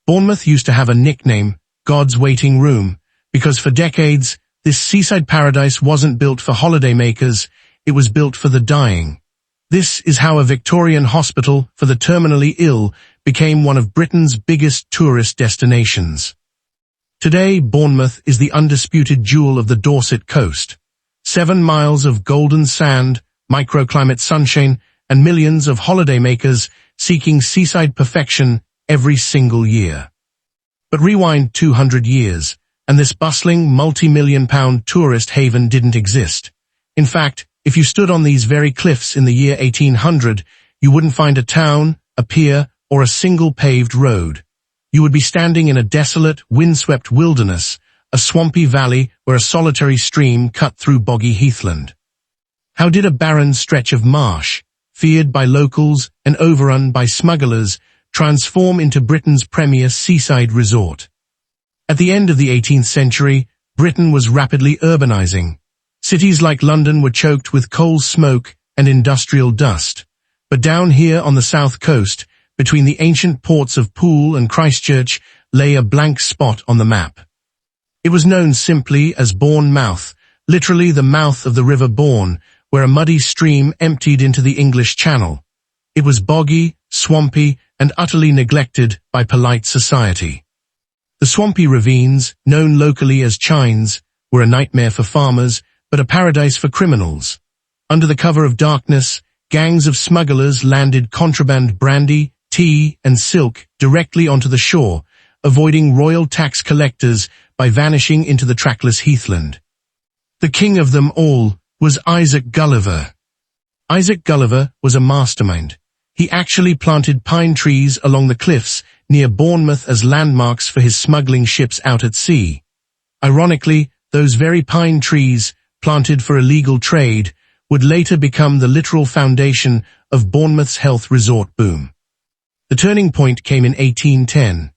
Bournemouth used to have a nickname, God's Waiting Room, because for decades, this seaside paradise wasn't built for holidaymakers, it was built for the dying. This is how a Victorian hospital for the terminally ill became one of Britain's biggest tourist destinations. Today, Bournemouth is the undisputed jewel of the Dorset coast. 7 miles of golden sand, microclimate sunshine, and millions of holidaymakers seeking seaside perfection every single year. But rewind 200 years, and this bustling multi-million-pound tourist haven didn't exist. In fact, if you stood on these very cliffs in the year 1800, you wouldn't find a town, a pier, or a single paved road. You would be standing in a desolate, windswept wilderness, a swampy valley where a solitary stream cut through boggy heathland. How did a barren stretch of marsh, feared by locals and overrun by smugglers, transform into Britain's premier seaside resort? At the end of the 18th century, Britain was rapidly urbanizing. Cities like London were choked with coal smoke and industrial dust. But down here on the south coast, between the ancient ports of Poole and Christchurch, lay a blank spot on the map. It was known simply as Bournemouth, literally the mouth of the River Bourne, where a muddy stream emptied into the English Channel. It was boggy, swampy, and utterly neglected by polite society. The swampy ravines, known locally as chines, were a nightmare for farmers, but a paradise for criminals. Under the cover of darkness, gangs of smugglers landed contraband brandy, tea, and silk directly onto the shore, avoiding royal tax collectors by vanishing into the trackless heathland. The king of them all was Isaac Gulliver. Isaac Gulliver was a mastermind. He actually planted pine trees along the cliffs near Bournemouth as landmarks for his smuggling ships out at sea. Ironically, those very pine trees, planted for illegal trade, would later become the literal foundation of Bournemouth's health resort boom. The turning point came in 1810.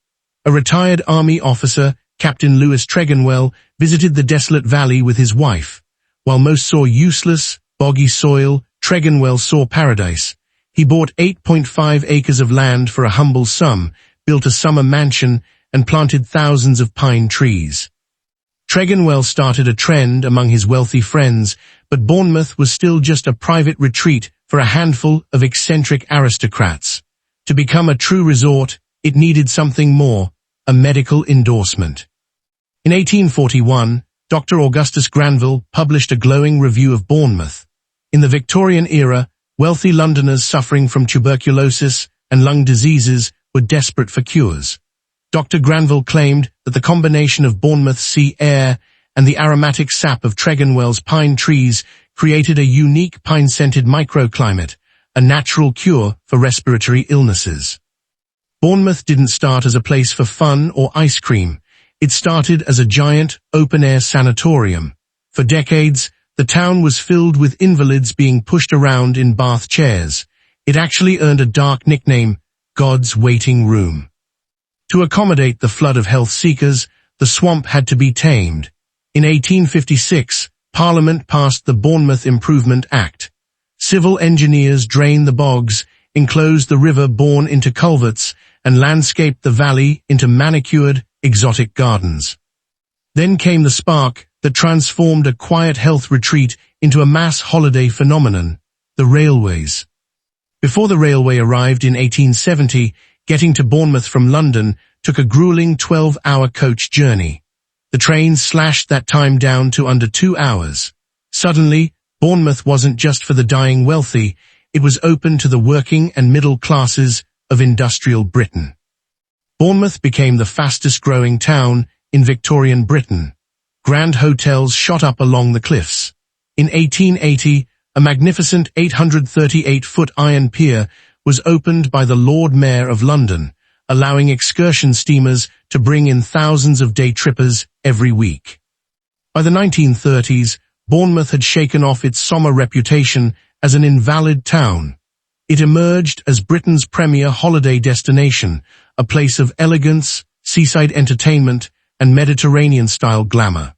A retired army officer, Captain Lewis Tregonwell, visited the desolate valley with his wife. While most saw useless, boggy soil, Tregonwell saw paradise. He bought 8.5 acres of land for a humble sum, built a summer mansion, and planted thousands of pine trees. Tregonwell started a trend among his wealthy friends, but Bournemouth was still just a private retreat for a handful of eccentric aristocrats. To become a true resort, it needed something more, a medical endorsement. In 1841, Dr. Augustus Granville published a glowing review of Bournemouth. In the Victorian era, wealthy Londoners suffering from tuberculosis and lung diseases were desperate for cures. Dr. Granville claimed that the combination of Bournemouth's sea air and the aromatic sap of Tregonwell's pine trees created a unique pine-scented microclimate, a natural cure for respiratory illnesses. Bournemouth didn't start as a place for fun or ice cream. It started as a giant, open-air sanatorium. For decades, the town was filled with invalids being pushed around in bath chairs. It actually earned a dark nickname, God's Waiting Room. To accommodate the flood of health seekers, the swamp had to be tamed. In 1856, Parliament passed the Bournemouth Improvement Act. Civil engineers drained the bogs, enclosed the River Bourne into culverts, and landscaped the valley into manicured, exotic gardens. Then came the spark that transformed a quiet health retreat into a mass holiday phenomenon, the railways. Before the railway arrived in 1870, getting to Bournemouth from London took a grueling 12-hour coach journey. The train slashed that time down to under 2 hours. Suddenly, Bournemouth wasn't just for the dying wealthy, it was open to the working and middle classes of industrial Britain. Bournemouth became the fastest-growing town in Victorian Britain. Grand hotels shot up along the cliffs. In 1880, a magnificent 838-foot iron pier was opened by the Lord Mayor of London, allowing excursion steamers to bring in thousands of day-trippers every week. By the 1930s, Bournemouth had shaken off its somber reputation as an invalid town. It emerged as Britain's premier holiday destination, a place of elegance, seaside entertainment, and Mediterranean-style glamour.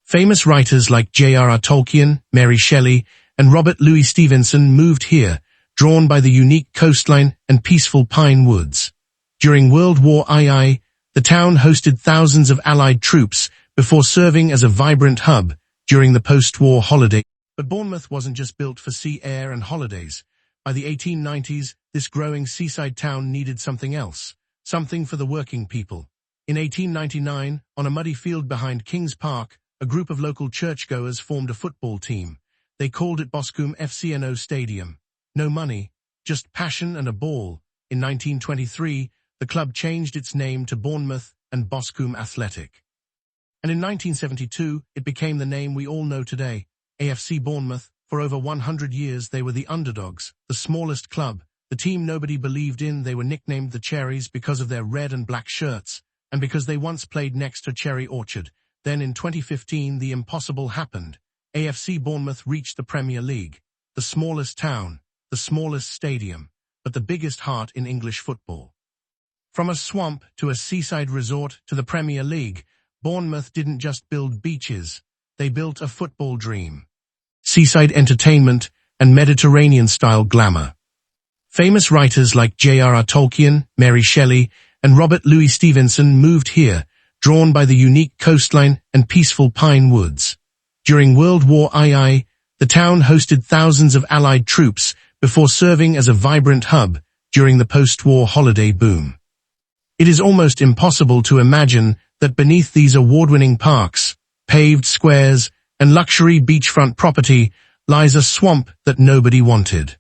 Famous writers like J.R.R. Tolkien, Mary Shelley, and Robert Louis Stevenson moved here, drawn by the unique coastline and peaceful pine woods. During World War II, the town hosted thousands of Allied troops before serving as a vibrant hub during the post-war holiday. But Bournemouth wasn't just built for sea, air and holidays. By the 1890s, this growing seaside town needed something else, something for the working people. In 1899, on a muddy field behind Kings Park, a group of local churchgoers formed a football team. They called it Boscombe FCNO Stadium. No money, just passion and a ball. In 1923, the club changed its name to Bournemouth and Boscombe Athletic. And in 1972, it became the name we all know today, AFC Bournemouth. For over 100 years, they were the underdogs, the smallest club, the team nobody believed in. They were nicknamed the Cherries because of their red and black shirts, and because they once played next to Cherry Orchard. Then in 2015, the impossible happened. AFC Bournemouth reached the Premier League, the smallest town, the smallest stadium, but the biggest heart in English football. From a swamp to a seaside resort to the Premier League, Bournemouth didn't just build beaches, they built a football dream. Seaside entertainment and Mediterranean-style glamour. Famous writers like J.R.R. Tolkien, Mary Shelley, and Robert Louis Stevenson moved here, drawn by the unique coastline and peaceful pine woods. During World War II, the town hosted thousands of Allied troops before serving as a vibrant hub during the post-war holiday boom. It is almost impossible to imagine that beneath these award-winning parks, paved squares, and luxury beachfront property lies a swamp that nobody wanted.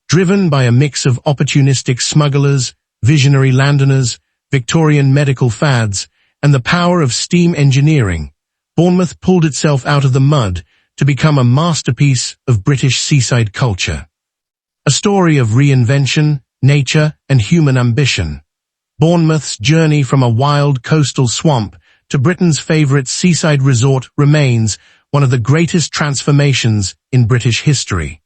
Driven by a mix of opportunistic smugglers, visionary landowners, Victorian medical fads, and the power of steam engineering, Bournemouth pulled itself out of the mud to become a masterpiece of British seaside culture. A story of reinvention, nature, and human ambition. Bournemouth's journey from a wild coastal swamp to Britain's favourite seaside resort remains one of the greatest transformations in British history.